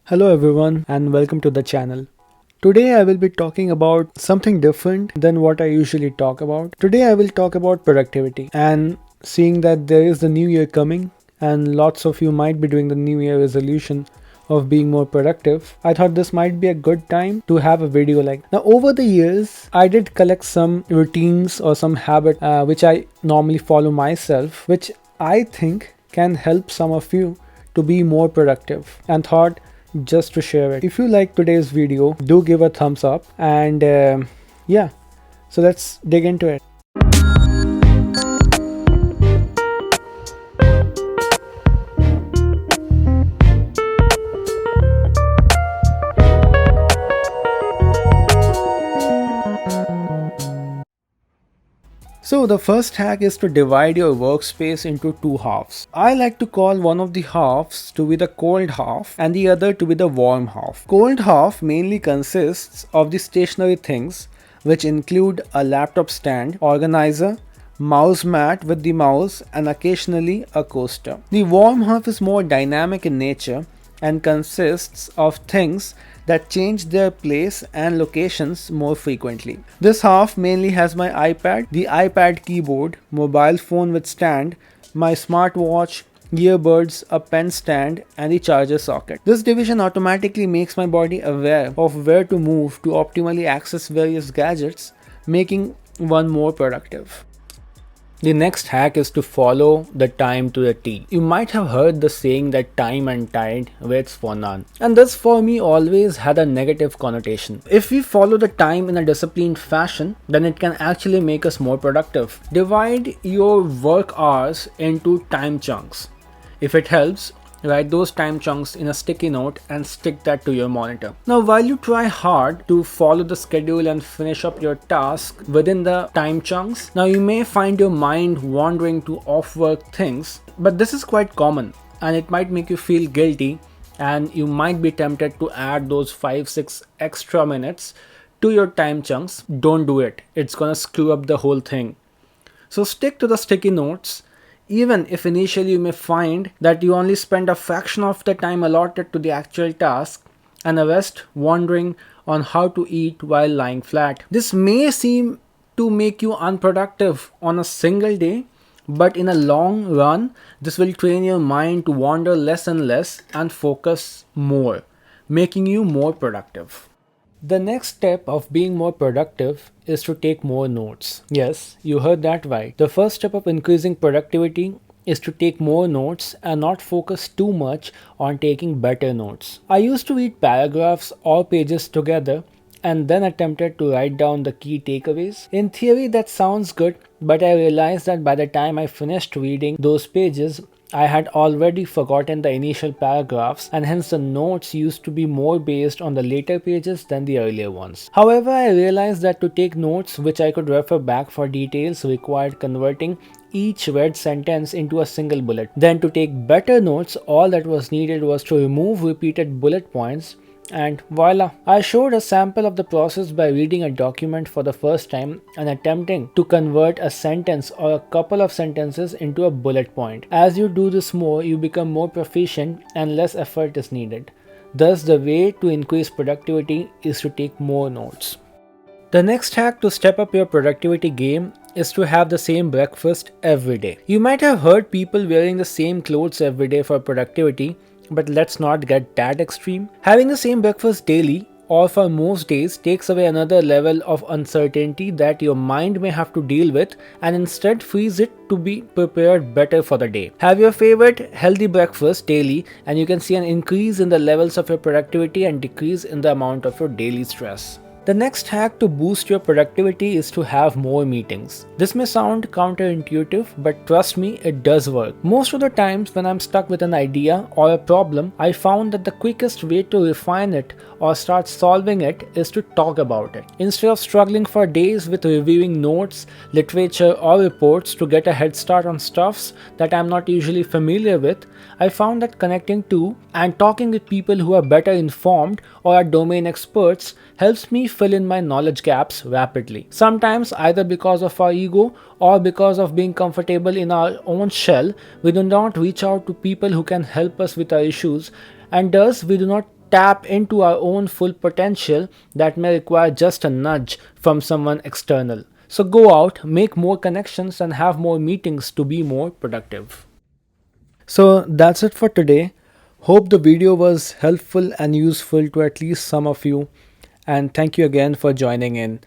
Hello everyone and welcome to the channel. Today I will be talking about something different than what I usually talk about. Today I will talk about productivity, and seeing that there is the new year coming and lots of you might be doing the new year resolution of being more productive, I thought this might be a good time to have a video like. Now over the years I did collect some routines or some habit which I normally follow myself, which I think can help some of you to be more productive, and thought just to share it. If you like today's video, do give a thumbs up, and yeah, so let's dig into it. So the first hack is to divide your workspace into two halves. I like to call one of the halves to be the cold half and the other to be the warm half. Cold half mainly consists of the stationary things, which include a laptop stand, organizer, mouse mat with the mouse, and occasionally a coaster. The warm half is more dynamic in nature and consists of things that change their place and locations more frequently. This half mainly has my iPad, the iPad keyboard, mobile phone with stand, my smartwatch, earbuds, a pen stand, and the charger socket. This division automatically makes my body aware of where to move to optimally access various gadgets, making one more productive. The next hack is to follow the time to the T. You might have heard the saying that time and tide waits for none. And this for me always had a negative connotation. If we follow the time in a disciplined fashion, then it can actually make us more productive. Divide your work hours into time chunks. If it helps, write those time chunks in a sticky note and stick that to your monitor. Now, while you try hard to follow the schedule and finish up your task within the time chunks, now you may find your mind wandering to off-work things, but this is quite common and it might make you feel guilty, and you might be tempted to add those 5-6 extra minutes to your time chunks. Don't do it. It's gonna screw up the whole thing. So stick to the sticky notes. Even if initially you may find that you only spend a fraction of the time allotted to the actual task and the rest wandering on how to eat while lying flat. This may seem to make you unproductive on a single day, but in a long run, this will train your mind to wander less and less and focus more, making you more productive. The next step of being more productive is to take more notes. Yes, you heard that right. The first step of increasing productivity is to take more notes and not focus too much on taking better notes. I used to read paragraphs or pages together and then attempted to write down the key takeaways. In theory, that sounds good, but I realized that by the time I finished reading those pages, I had already forgotten the initial paragraphs, and hence the notes used to be more based on the later pages than the earlier ones. However, I realized that to take notes which I could refer back for details required converting each read sentence into a single bullet. Then to take better notes, all that was needed was to remove repeated bullet points, and voila! I showed a sample of the process by reading a document for the first time and attempting to convert a sentence or a couple of sentences into a bullet point. As you do this more, you become more proficient and less effort is needed. Thus, the way to increase productivity is to take more notes. The next hack to step up your productivity game is to have the same breakfast every day. You might have heard people wearing the same clothes every day for productivity, but let's not get that extreme. Having the same breakfast daily or for most days takes away another level of uncertainty that your mind may have to deal with, and instead frees it to be prepared better for the day. Have your favorite healthy breakfast daily and you can see an increase in the levels of your productivity and decrease in the amount of your daily stress. The next hack to boost your productivity is to have more meetings. This may sound counterintuitive, but trust me, it does work. Most of the times when I'm stuck with an idea or a problem, I found that the quickest way to refine it or start solving it is to talk about it. Instead of struggling for days with reviewing notes, literature, or reports to get a head start on stuffs that I'm not usually familiar with, I found that connecting to and talking with people who are better informed or are domain experts helps me fill in my knowledge gaps rapidly. Sometimes, either because of our ego or because of being comfortable in our own shell, we do not reach out to people who can help us with our issues, and thus we do not tap into our own full potential that may require just a nudge from someone external. So go out, make more connections, and have more meetings to be more productive. So that's it for today. Hope the video was helpful and useful to at least some of you. And thank you again for joining in.